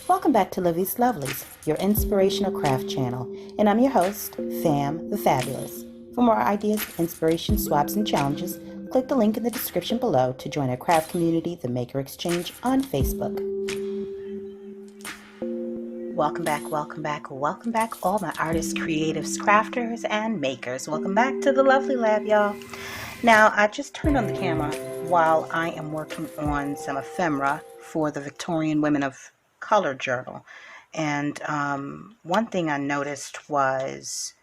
Welcome back to Livie's Lovelies, your inspirational craft channel, and I'm your host, Fam the Fabulous. For more ideas, inspiration, swaps, and challenges, click the link in the description below to join our craft community, the Maker Exchange, on Facebook. Welcome back, welcome back, welcome back, all my artists, creatives, crafters, and makers. Welcome back to the Lovely Lab, y'all. Now, I just turned on the camera while I am working on some ephemera for the Victorian Women of Color journal. And one thing I noticed was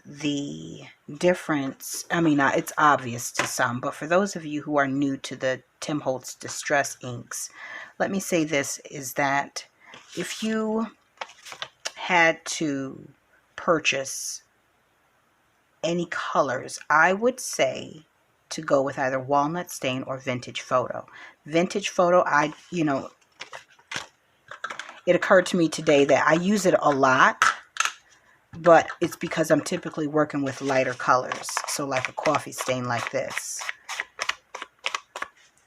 the difference. I mean, it's obvious to some, but for those of you who are new to the Tim Holtz Distress inks, let me say this, is that if you had to purchase any colors, I would say to go with either walnut stain or vintage photo. Vintage photo, it occurred to me today that I use it a lot, but it's because I'm typically working with lighter colors. So like a coffee stain like this.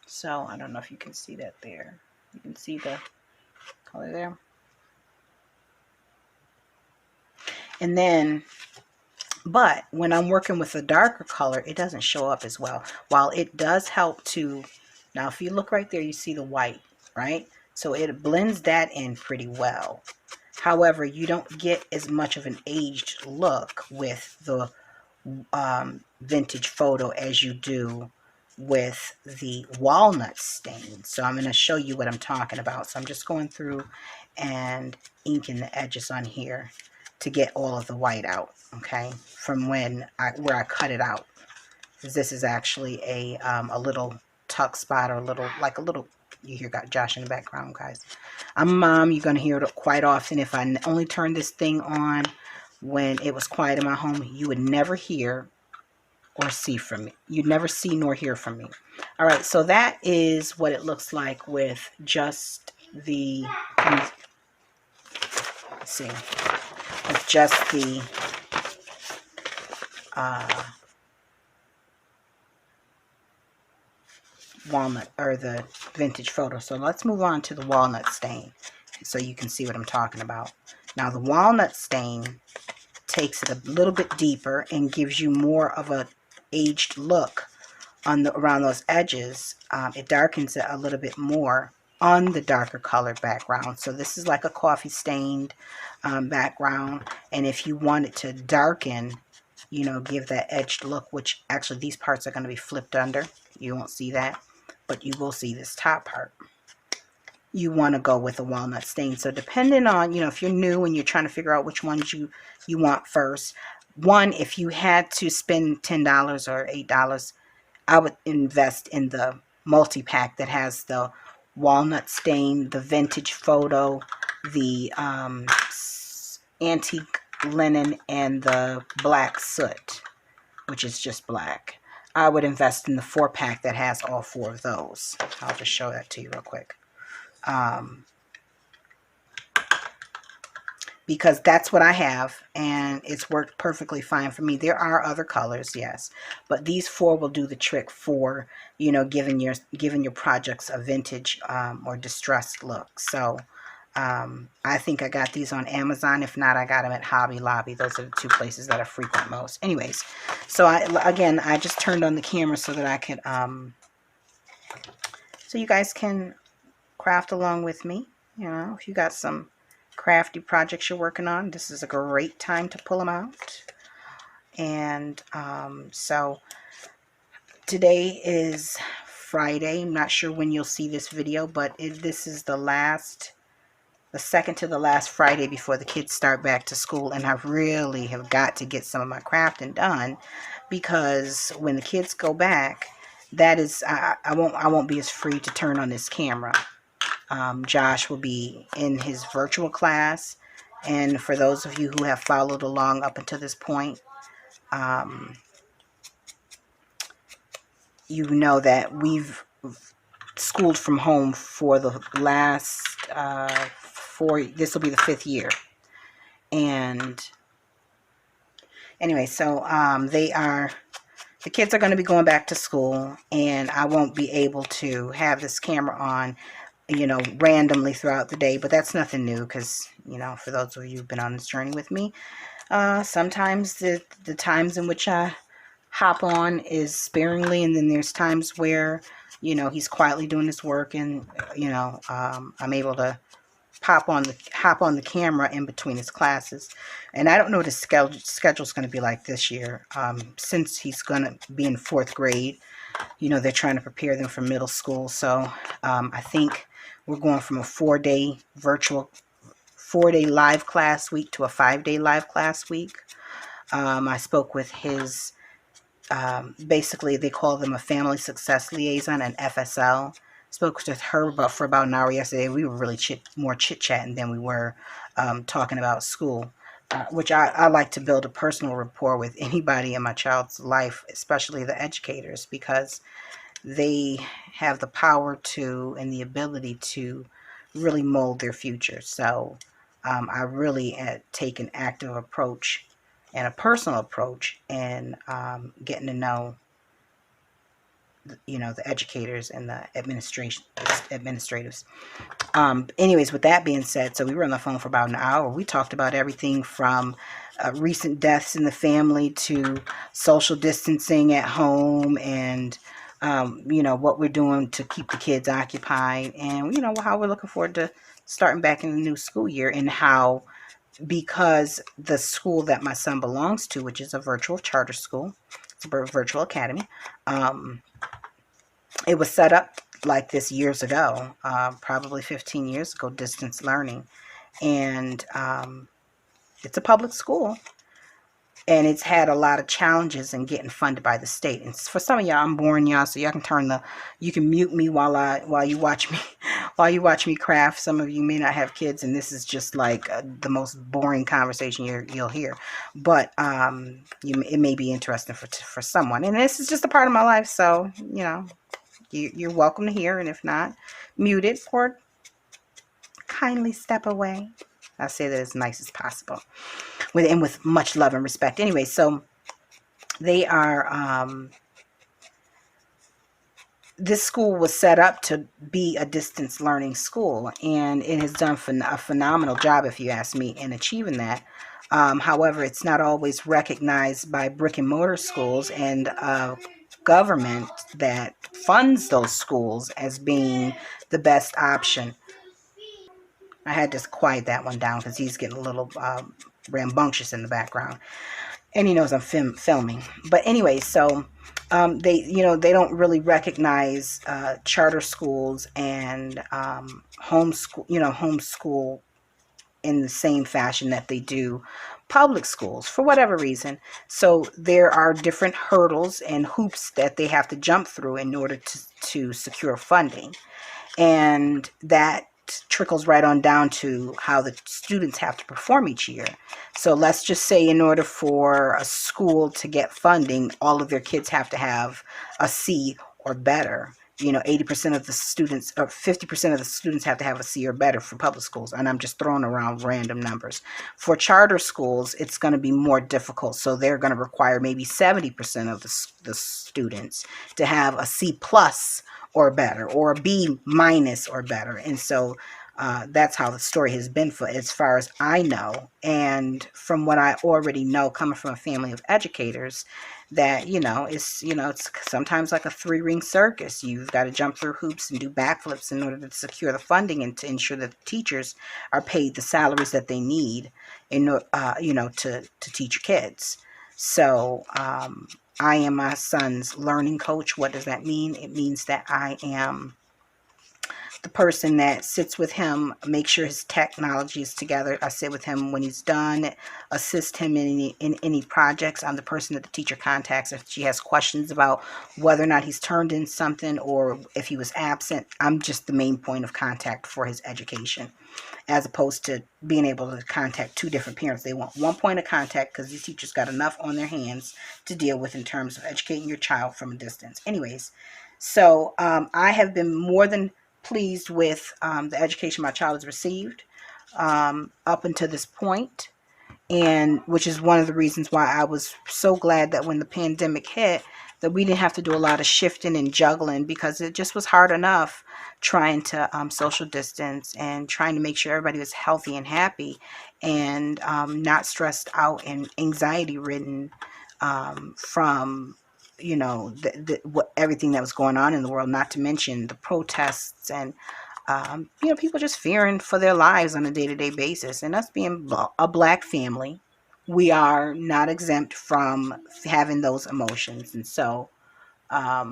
So I don't know if you can see that there. You can see the color there. And then, but when I'm working with a darker color, it doesn't show up as well. While it does help to, now if you look right there, you see the white, right? So it blends that in pretty well. However, you don't get as much of an aged look with the vintage photo as you do with the walnut stain. So I'm going to show you what I'm talking about. So I'm just going through and inking the edges on here to get all of the white out, okay, from where I cut it out. This is actually a little tuck spot, or a little, you hear got Josh in the background, guys. I'm a mom. You're going to hear it quite often. If I only turned this thing on when it was quiet in my home, you would never hear or see from me. You'd never see nor hear from me. All right, so that is what it looks like with just the, let's see, with just the walnut, or the vintage photo. So let's move on to the walnut stain so you can see what I'm talking about. Now the walnut stain takes it a little bit deeper and gives you more of a aged look on the around those edges. It darkens it a little bit more on the darker colored background. So this is like a coffee stained background, and if you want it to darken, you know, give that edged look, which actually these parts are going to be flipped under. You won't see that, but you will see this top part. You want to go with a walnut stain. So depending on, you know, if you're new and you're trying to figure out which ones you want first, one, if you had to spend $10 or $8, I would invest in the multi-pack that has the walnut stain, the vintage photo, the antique linen, and the black soot, which is just black. I would invest in the 4-pack that has all 4 of those. I'll just show that to you real quick. Because that's what I have, and it's worked perfectly fine for me. There are other colors, yes, but these 4 will do the trick for, you know, giving your projects a vintage or distressed look. So I think I got these on Amazon. If not, I got them at Hobby Lobby. Those are the 2 places that I frequent most. Anyways, so I just turned on the camera so that I could so you guys can craft along with me. You know, if you got some crafty projects you're working on, this is a great time to pull them out. And so today is Friday. I'm not sure when you'll see this video, but this is the second to the last Friday before the kids start back to school, and I really have got to get some of my crafting done, because when the kids go back, that is, I won't be as free to turn on this camera. Josh will be in his virtual class, and for those of you who have followed along up until this point, you know that we've schooled from home for the last this will be the 5th year. And anyway, so the kids are going to be going back to school, and I won't be able to have this camera on randomly throughout the day. But that's nothing new because, for those of you who've been on this journey with me, sometimes the times in which I hop on is sparingly, and then there's times where, he's quietly doing his work, and, I'm able to hop on the camera in between his classes. And I don't know what his schedule's going to be like this year, since he's going to be in fourth grade. They're trying to prepare them for middle school. So I think we're going from a 4-day live class week to a 5-day live class week. I spoke with his, basically they call them a family success liaison, an FSL. Spoke with her for about an hour yesterday. We were really more chit-chatting than we were talking about school, which I like to build a personal rapport with anybody in my child's life, especially the educators, because they have the power to and the ability to really mold their future. So I really take an active approach and a personal approach in getting to know the educators and the administrators. Anyways, with that being said, so we were on the phone for about an hour. We talked about everything from recent deaths in the family to social distancing at home, and what we're doing to keep the kids occupied, and how we're looking forward to starting back in the new school year, and how, because the school that my son belongs to, which is a virtual charter school, it's a virtual academy, it was set up like this years ago, probably 15 years ago, distance learning. And it's a public school. And it's had a lot of challenges in getting funded by the state. And for some of y'all, I'm boring y'all, so y'all can you can mute me while you watch me craft. Some of you may not have kids, and this is just like the most boring conversation you'll hear. But it may be interesting for someone. And this is just a part of my life, so you're welcome to hear. And if not, mute it or kindly step away. I say that as nice as possible, with much love and respect. Anyway, so they are, this school was set up to be a distance learning school, and it has done a phenomenal job, if you ask me, in achieving that. However, it's not always recognized by brick and mortar schools and government that funds those schools as being the best option. I had to quiet that one down because he's getting a little rambunctious in the background, and he knows I'm filming. But anyway, so they don't really recognize charter schools and homeschool in the same fashion that they do public schools, for whatever reason. So there are different hurdles and hoops that they have to jump through in order to secure funding, and that trickles right on down to how the students have to perform each year. So let's just say, in order for a school to get funding, all of their kids have to have a C or better. 80% of the students, or 50% of the students, have to have a C or better for public schools. And I'm just throwing around random numbers. For charter schools, it's going to be more difficult. So they're going to require maybe 70% of the students to have a C plus or better, or a B minus or better. And so that's how the story has been, for as far as I know. And from what I already know, coming from a family of educators, that it's sometimes like a 3-ring circus. You've got to jump through hoops and do backflips in order to secure the funding and to ensure that the teachers are paid the salaries that they need in to teach your kids. So I am my son's learning coach. What does that mean? It means that I am the person that sits with him, make sure his technology is together. I sit with him when he's done, assist him in any projects. I'm the person that the teacher contacts if she has questions about whether or not he's turned in something, or if he was absent. I'm just the main point of contact for his education, as opposed to being able to contact 2 different parents. They want one point of contact because these teachers got enough on their hands to deal with in terms of educating your child from a distance. Anyways, so I have been more than pleased with the education my child has received up until this point, and which is one of the reasons why I was so glad that when the pandemic hit, that we didn't have to do a lot of shifting and juggling, because it just was hard enough trying to social distance and trying to make sure everybody was healthy and happy, and not stressed out and anxiety ridden from, you know, everything that was going on in the world, not to mention the protests and you know, people just fearing for their lives on a day-to-day basis. And us being a Black family, we are not exempt from having those emotions. And so I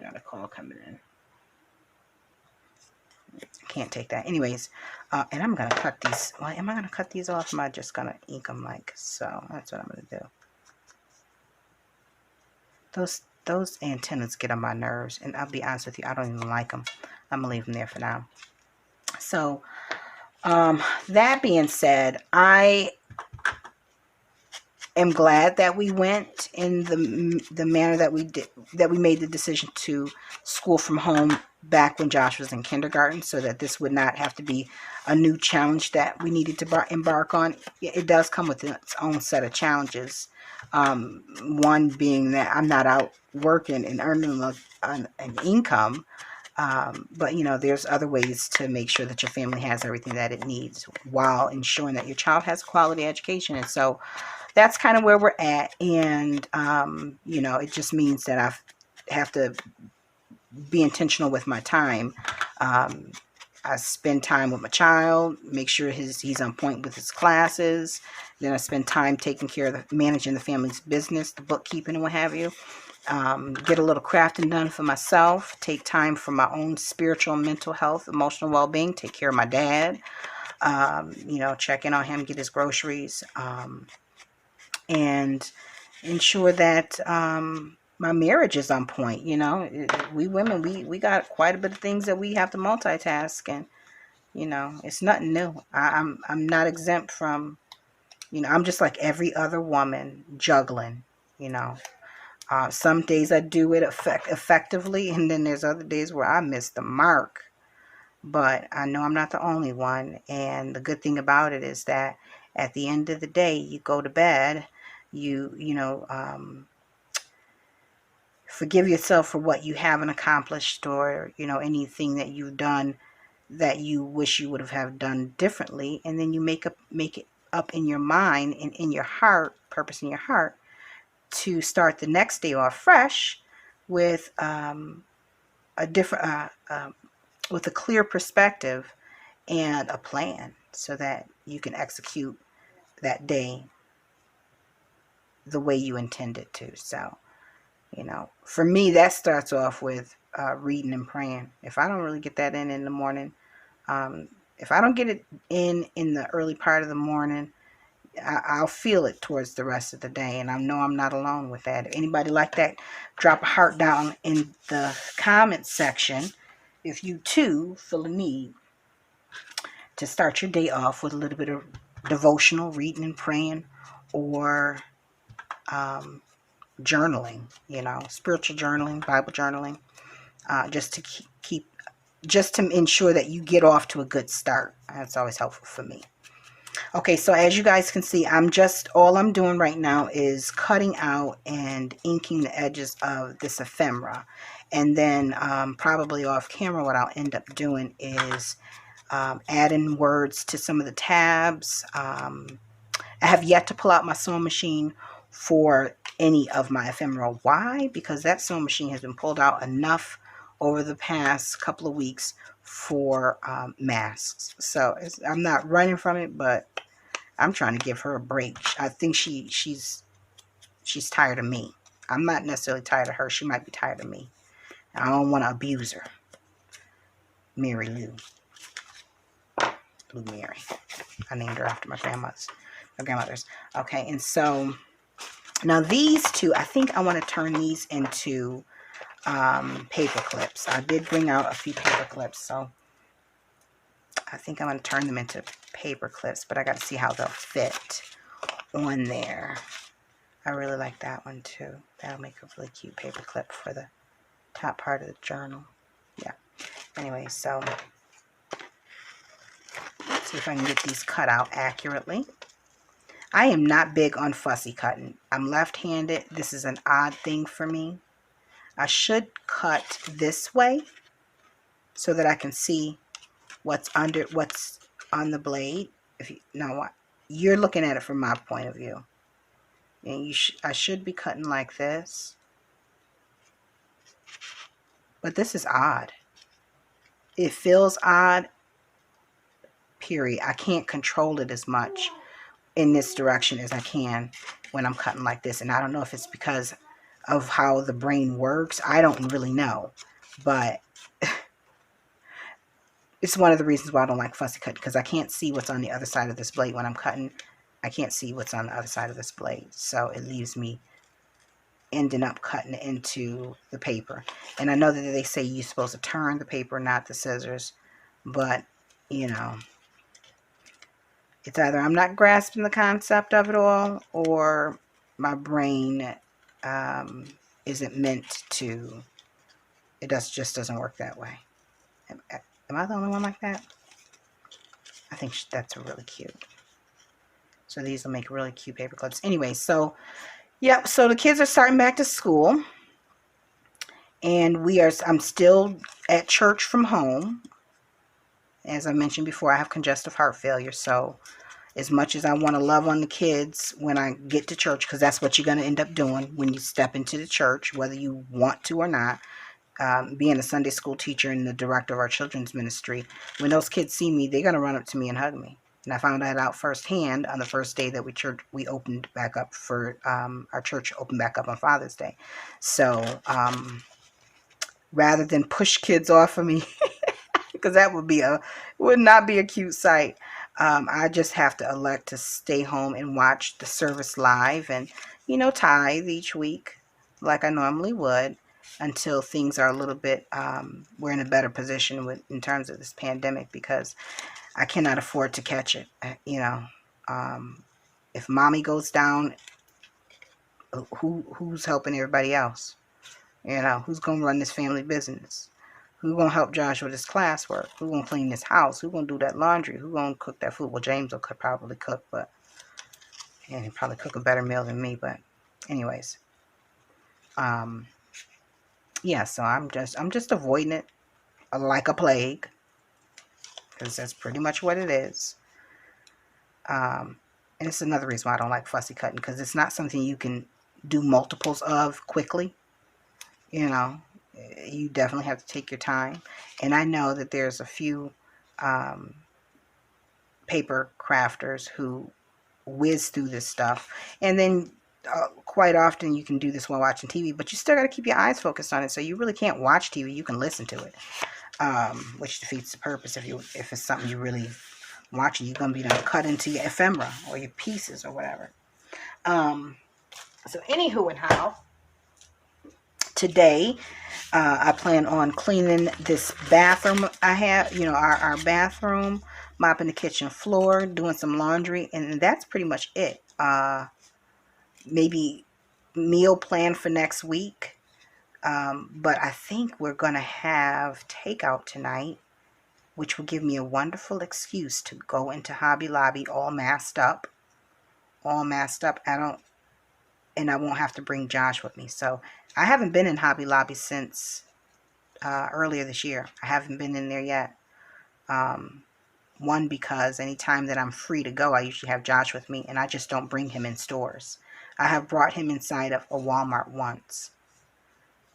got a call coming in. Can't take that. Anyways, and I'm going to cut these. Well, am I going to cut these off? Or am I just going to ink them like so? That's what I'm going to do. Those antennas get on my nerves. And I'll be honest with you, I don't even like them. I'm going to leave them there for now. So that being said, I am glad that we went in the manner that we did, that we made the decision to school from home back when Josh was in kindergarten, so that this would not have to be a new challenge that we needed to embark on. It does come with its own set of challenges. One being that I'm not out working and earning an income. But you know, there's other ways to make sure that your family has everything that it needs while ensuring that your child has a quality education. And so that's kind of where we're at. And you know, it just means that I have to be intentional with my time. I spend time with my child, make sure he's on point with his classes. Then I spend time taking care of managing the family's business, the bookkeeping and what have you. Get a little crafting done for myself, take time for my own spiritual and mental health, emotional well-being, take care of my dad, you know, check in on him, get his groceries, and ensure that my marriage is on point. You know, we women, we got quite a bit of things that we have to multitask, and you know, it's nothing new. I'm not exempt from, you know, I'm just like every other woman juggling, you know. Some days I do it effectively, and then there's other days where I miss the mark. But I know I'm not the only one. And the good thing about it is that at the end of the day, you go to bed, you know, forgive yourself for what you haven't accomplished, or, you know, anything that you've done that you wish you would have done differently. And then you make it up in your mind and in your heart, purpose in your heart, to start the next day off fresh with a different, with a clear perspective and a plan, so that you can execute that day the way you intended to. So, you know, for me, that starts off with reading and praying. If I don't really get that in the morning, if I don't get it in the early part of the morning, I'll feel it towards the rest of the day, and I know I'm not alone with that. If anybody like that, drop a heart down in the comment section if you too feel a need to start your day off with a little bit of devotional reading and praying, or journaling, you know, spiritual journaling, Bible journaling, just to just to ensure that you get off to a good start. That's always helpful for me. Okay, so as you guys can see, all I'm doing right now is cutting out and inking the edges of this ephemera. And then probably off camera, what I'll end up doing is adding words to some of the tabs. I have yet to pull out my sewing machine for any of my ephemera. Why? Because that sewing machine has been pulled out enough over the past couple of weeks for masks. So I'm not running from it, but I'm trying to give her a break. I think she's tired of me. I'm not necessarily tired of her. She might be tired of me. I don't want to abuse her. Mary Lou. Lou Mary. I named her after my grandmother's. Okay, and so now these two, I think I want to turn these into paper clips. I did bring out a few paper clips, so I think I'm going to turn them into paper clips, but I got to see how they'll fit on there. I really like that one too. That'll make a really cute paper clip for the top part of the journal. Yeah. Anyway, so let's see if I can get these cut out accurately. I am not big on fussy cutting. I'm left-handed. This is an odd thing for me. I should cut this way so that I can see what's on the blade. If you know what, you're looking at it from my point of view. And I should be cutting like this. But this is odd. It feels odd, period. I can't control it as much in this direction as I can when I'm cutting like this. And I don't know if it's because of how the brain works. I don't really know. But it's one of the reasons why I don't like fussy cutting, because I can't see what's on the other side of this blade when I'm cutting. I can't see what's on the other side of this blade. So it leaves me ending up cutting into the paper. And I know that they say you're supposed to turn the paper, not the scissors. But, you know, it's either I'm not grasping the concept of it all, or my brain isn't meant to. Just doesn't work that way. Am I the only one like that? I think that's really cute. So these will make really cute paper clips. Anyway, so, yep, so the kids are starting back to school. And I'm still at church from home. As I mentioned before, I have congestive heart failure. So as much as I want to love on the kids when I get to church, because that's what you're going to end up doing when you step into the church, whether you want to or not. Being a Sunday school teacher and the director of our children's ministry, when those kids see me, they're going to run up to me and hug me. And I found that out firsthand on the first day that we opened back up for our church opened back up on Father's Day. So rather than push kids off of me, because that would not be a cute sight. I just have to elect to stay home and watch the service live and, tithe each week like I normally would until things are a little bit, we're in a better position in terms of this pandemic, because I cannot afford to catch it. If mommy goes down, who's helping everybody else? Who's going to run this family business? Who's going to help Josh with his classwork? Who's going to clean this house? Who's going to do that laundry? Who's going to cook that food? Well, James will probably cook, and he'll probably cook a better meal than me. But anyways, yeah, so I'm just avoiding it like a plague, because that's pretty much what it is. And it's another reason why I don't like fussy cutting, because it's not something you can do multiples of quickly. You definitely have to take your time. And I know that there's a few paper crafters who whiz through this stuff. And then quite often you can do this while watching TV, but you still got to keep your eyes focused on it. So you really can't watch TV. You can listen to it, which defeats the purpose. If it's something you really watching, you're going to be cut into your ephemera or your pieces or whatever. So anywho and how, today I plan on cleaning this bathroom I have, our bathroom, mopping the kitchen floor, doing some laundry, and that's pretty much it. Maybe meal plan for next week, but I think we're going to have takeout tonight, which will give me a wonderful excuse to go into Hobby Lobby all masked up. And I won't have to bring Josh with me. So I haven't been in Hobby Lobby since earlier this year. I haven't been in there yet. One, because anytime that I'm free to go, I usually have Josh with me, and I just don't bring him in stores. I have brought him inside of a Walmart once.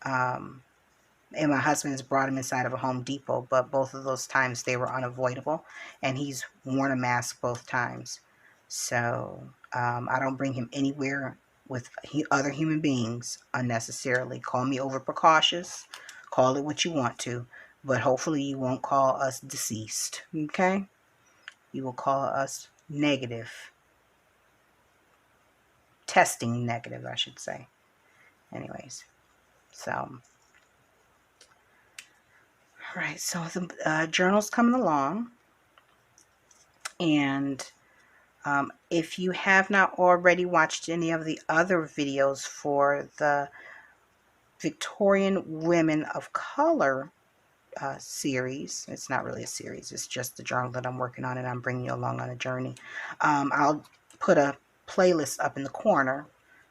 And my husband has brought him inside of a Home Depot, but both of those times they were unavoidable, and he's worn a mask both times. So I don't bring him anywhere with other human beings unnecessarily. Call me over precautious, call it what you want to, but hopefully you won't call us deceased, okay? You will call us negative. Testing negative, I should say. Anyways, so, all right, so the journal's coming along, and if you have not already watched any of the other videos for the Victorian Women of Color series, it's not really a series, it's just the journal that I'm working on, and I'm bringing you along on a journey. I'll put a playlist up in the corner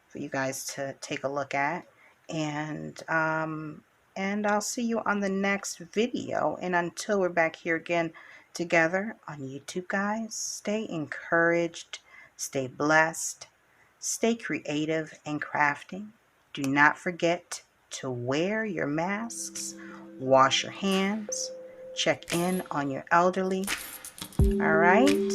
for you guys to take a look at. And I'll see you on the next video. And until we're back here again together on YouTube, guys, stay encouraged, stay blessed, stay creative and crafting. Do not forget to wear your masks, wash your hands, check in on your elderly. All right?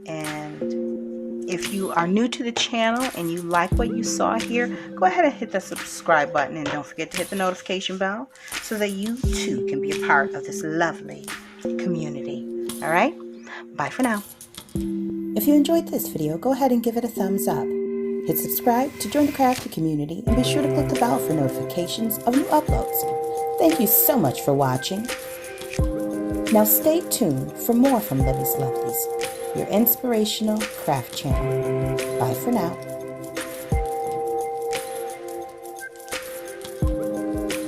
And if you are new to the channel and you like what you saw here, go ahead and hit the subscribe button, and don't forget to hit the notification bell so that you too can be a part of this lovely community. All right? Bye for now. If you enjoyed this video, go ahead and give it a thumbs up. Hit subscribe to join the crafty community, and be sure to click the bell for notifications of new uploads. Thank you so much for watching. Now stay tuned for more from Livie's Lovelies, your inspirational craft channel. Bye for now.